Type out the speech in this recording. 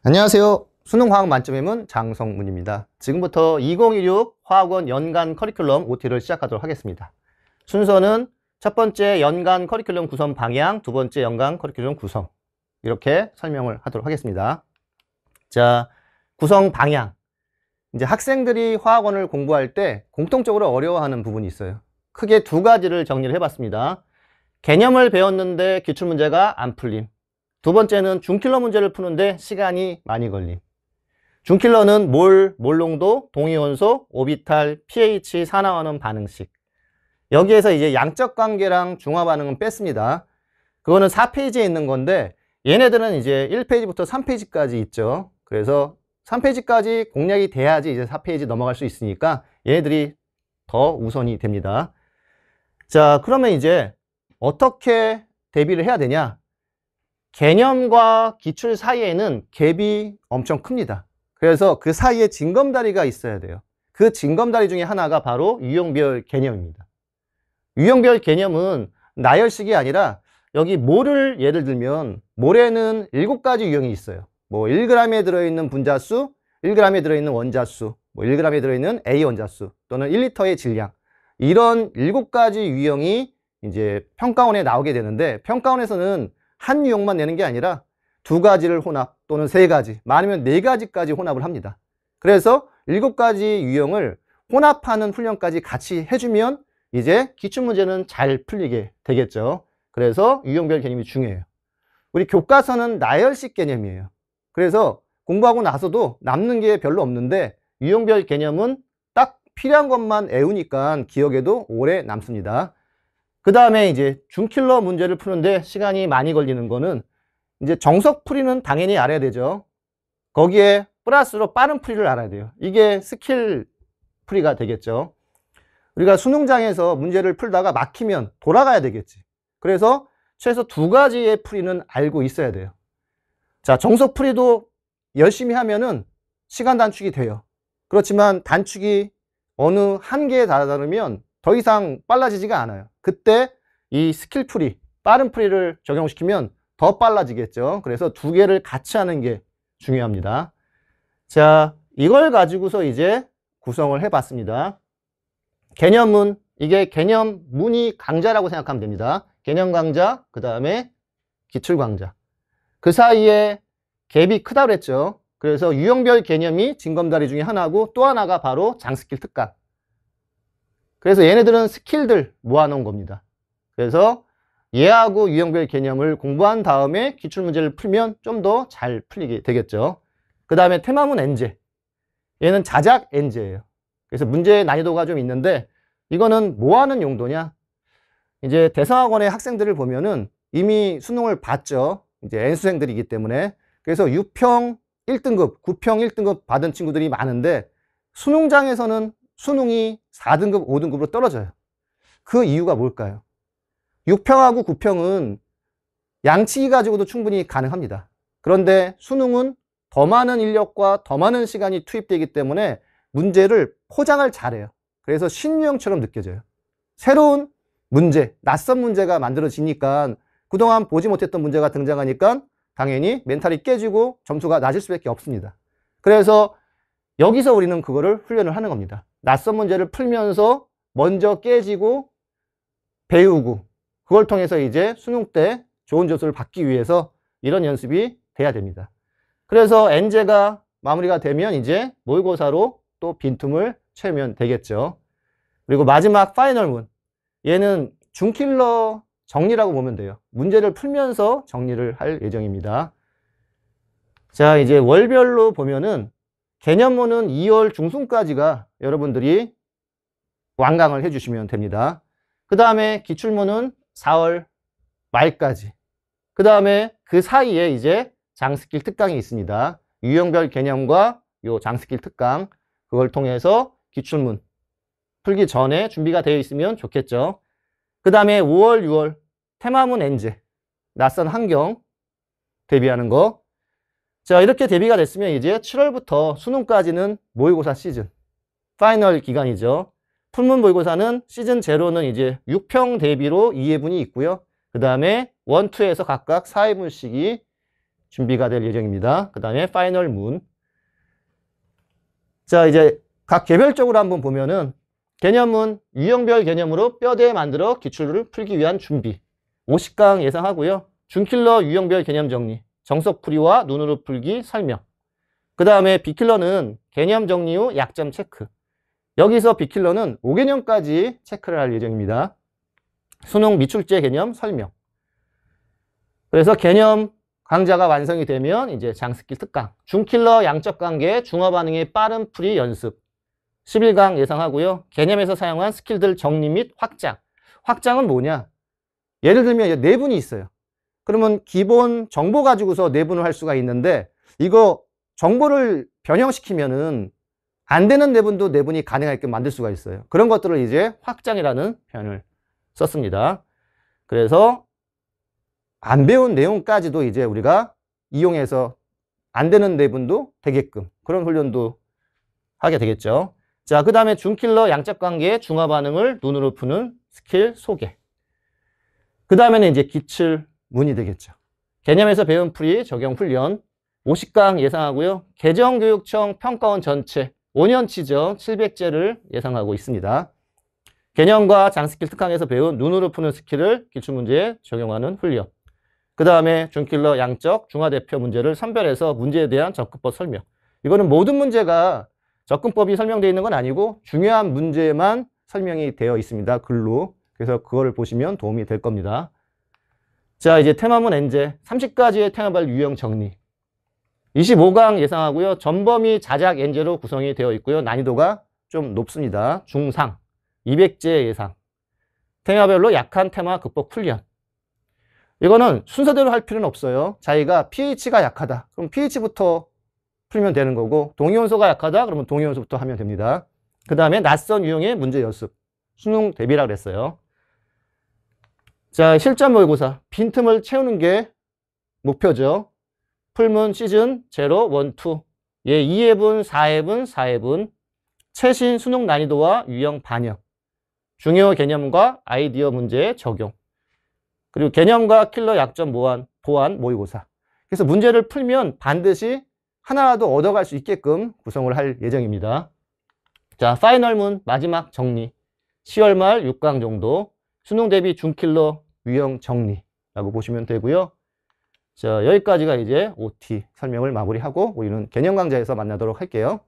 안녕하세요. 수능화학 만점의 문 장성문입니다. 지금부터 2016 화학원 연간 커리큘럼 OT를 시작하도록 하겠습니다. 순서는 첫 번째 연간 커리큘럼 구성 방향, 두 번째 연간 커리큘럼 구성, 이렇게 설명을 하도록 하겠습니다. 자, 구성 방향. 이제 학생들이 화학원을 공부할 때 공통적으로 어려워하는 부분이 있어요. 크게 두 가지를 정리를 해봤습니다. 개념을 배웠는데 기출문제가 안 풀림. 두 번째는 중킬러 문제를 푸는데 시간이 많이 걸림. 중킬러는 몰, 몰농도, 동위원소, 오비탈, pH, 산화환원 반응식. 여기에서 이제 양적 관계랑 중화 반응은 뺐습니다. 그거는 4페이지에 있는 건데 얘네들은 이제 1페이지부터 3페이지까지 있죠. 그래서 3페이지까지 공략이 돼야지 이제 4페이지 넘어갈 수 있으니까 얘네들이 더 우선이 됩니다. 자, 그러면 이제 어떻게 대비를 해야 되냐? 개념과 기출 사이에는 갭이 엄청 큽니다. 그래서 그 사이에 징검다리가 있어야 돼요. 그 징검다리 중에 하나가 바로 유형별 개념입니다. 유형별 개념은 나열식이 아니라 여기 몰을 예를 들면 몰에는 7가지 유형이 있어요. 뭐 1g에 들어있는 분자수, 1g에 들어있는 원자수, 뭐 1g에 들어있는 A 원자수 또는 1리터의 질량, 이런 7가지 유형이 이제 평가원에 나오게 되는데, 평가원에서는 한 유형만 내는 게 아니라 2가지를 혼합 또는 3가지, 많으면 4가지까지 혼합을 합니다. 그래서 7가지 유형을 혼합하는 훈련까지 같이 해주면 이제 기출문제는 잘 풀리게 되겠죠. 그래서 유형별 개념이 중요해요. 우리 교과서는 나열식 개념이에요. 그래서 공부하고 나서도 남는 게 별로 없는데 유형별 개념은 딱 필요한 것만 외우니까 기억에도 오래 남습니다. 그 다음에 이제 중킬러 문제를 푸는데 시간이 많이 걸리는 거는 이제 정석풀이는 당연히 알아야 되죠. 거기에 플러스로 빠른 풀이를 알아야 돼요. 이게 스킬 풀이가 되겠죠. 우리가 수능장에서 문제를 풀다가 막히면 돌아가야 되겠지. 그래서 최소 2가지의 풀이는 알고 있어야 돼요. 자, 정석풀이도 열심히 하면은 시간 단축이 돼요. 그렇지만 단축이 어느 한계에 다다르면 더 이상 빨라지지가 않아요. 그때 이 스킬 풀이, 빠른 풀이를 적용시키면 더 빨라지겠죠. 그래서 2개를 같이 하는 게 중요합니다. 자, 이걸 가지고서 이제 구성을 해봤습니다. 개념문, 이게 개념문이 강좌라고 생각하면 됩니다. 개념 강좌, 그 다음에 기출 강좌. 그 사이에 갭이 크다고 그랬죠. 그래서 유형별 개념이 징검다리 중에 하나고 또 하나가 바로 장스킬 특강. 그래서 얘네들은 스킬들 모아놓은 겁니다. 그래서 얘하고 유형별 개념을 공부한 다음에 기출문제를 풀면 좀 더 잘 풀리게 되겠죠. 그 다음에 테마문 엔제. 얘는 자작 엔제예요. 그래서 문제의 난이도가 좀 있는데 이거는 뭐 하는 용도냐? 이제 대성학원의 학생들을 보면은 이미 수능을 봤죠. 이제 N수생들이기 때문에. 그래서 6평 1등급, 9평 1등급 받은 친구들이 많은데 수능장에서는 수능이 4등급, 5등급으로 떨어져요. 그 이유가 뭘까요? 6평하고 9평은 양치기 가지고도 충분히 가능합니다. 그런데 수능은 더 많은 인력과 더 많은 시간이 투입되기 때문에 문제를 포장을 잘해요. 그래서 신유형처럼 느껴져요. 새로운 문제, 낯선 문제가 만들어지니까 그동안 보지 못했던 문제가 등장하니까 당연히 멘탈이 깨지고 점수가 낮을 수밖에 없습니다. 그래서 여기서 우리는 그거를 훈련을 하는 겁니다. 낯선 문제를 풀면서 먼저 깨지고 배우고 그걸 통해서 이제 수능 때 좋은 점수를 받기 위해서 이런 연습이 돼야 됩니다. 그래서 N제가 마무리가 되면 이제 모의고사로 또 빈틈을 채우면 되겠죠. 그리고 마지막 파이널문. 얘는 중킬러 정리라고 보면 돼요. 문제를 풀면서 정리를 할 예정입니다. 자, 이제 월별로 보면은 개념문은 2월 중순까지가 여러분들이 완강을 해주시면 됩니다. 그 다음에 기출문은 4월 말까지. 그 다음에 그 사이에 이제 장스킬 특강이 있습니다. 유형별 개념과 요 장스킬 특강, 그걸 통해서 기출문 풀기 전에 준비가 되어 있으면 좋겠죠. 그 다음에 5월, 6월 테마문 엔제, 낯선 환경 대비하는 거. 자, 이렇게 대비가 됐으면 이제 7월부터 수능까지는 모의고사 시즌, 파이널 기간이죠. 풀문 모의고사는 시즌 0는 이제 6평 대비로 2회분이 있고요. 그 다음에 1, 2에서 각각 4회분씩이 준비가 될 예정입니다. 그 다음에 파이널 문. 자, 이제 각 개별적으로 한번 보면은 개념은 유형별 개념으로 뼈대 만들어 기출을 풀기 위한 준비. 50강 예상하고요. 준킬러 유형별 개념 정리, 정석풀이와 눈으로 풀기 설명. 그 다음에 B킬러는 개념 정리 후 약점 체크. 여기서 B킬러는 5개념까지 체크를 할 예정입니다. 수능 미출제 개념 설명. 그래서 개념 강좌가 완성이 되면 이제 장스킬 특강, 준킬러 양적 관계, 중화 반응의 빠른 풀이 연습. 11강 예상하고요. 개념에서 사용한 스킬들 정리 및 확장. 확장은 뭐냐? 예를 들면 내분이 있어요. 그러면 기본 정보 가지고서 내분을 할 수가 있는데 이거 정보를 변형시키면은 안 되는 내분도 내분이 가능하게끔 만들 수가 있어요. 그런 것들을 이제 확장이라는 표현을 썼습니다. 그래서 안 배운 내용까지도 이제 우리가 이용해서 안 되는 내분도 되게끔 그런 훈련도 하게 되겠죠. 자, 그 다음에 준킬러 양적 관계의 중화 반응을 눈으로 푸는 스킬 소개. 그 다음에는 이제 기출문이 되겠죠. 개념에서 배운 풀이 적용 훈련 50강 예상하고요. 개정교육청 평가원 전체 5년 치정 700제를 예상하고 있습니다. 개념과 장스킬 특강에서 배운 눈으로 푸는 스킬을 기출문제에 적용하는 훈련. 그 다음에 준킬러 양적 중화대표 문제를 선별해서 문제에 대한 접근법 설명. 이거는 모든 문제가 접근법이 설명되어 있는 건 아니고 중요한 문제만 설명이 되어 있습니다. 글로. 그래서 그걸 보시면 도움이 될 겁니다. 자, 이제 테마문 엔제 30가지의 테마별 유형 정리. 25강 예상하고요. 전범위 자작 엔제로 구성이 되어 있고요. 난이도가 좀 높습니다. 중상 200제 예상. 테마별로 약한 테마 극복 훈련. 이거는 순서대로 할 필요는 없어요. 자기가 pH가 약하다. 그럼 pH부터 풀면 되는 거고 동위원소가 약하다. 그러면 동위원소부터 하면 됩니다. 그 다음에 낯선 유형의 문제 연습. 수능 대비라 그랬어요. 자, 실전 모의고사. 빈틈을 채우는 게 목표죠. 풀문 시즌 0, 1, 2. 예, 2회분, 4회분, 4회분. 최신 수능 난이도와 유형 반영. 중요 개념과 아이디어 문제의 적용. 그리고 개념과 킬러 약점 보완 모의고사. 그래서 문제를 풀면 반드시 하나라도 얻어갈 수 있게끔 구성을 할 예정입니다. 자, 파이널문 마지막 정리. 10월 말 6강 정도. 수능 대비 준킬러 유형 정리라고 보시면 되고요. 자, 여기까지가 이제 OT 설명을 마무리하고 우리는 개념 강좌에서 만나도록 할게요.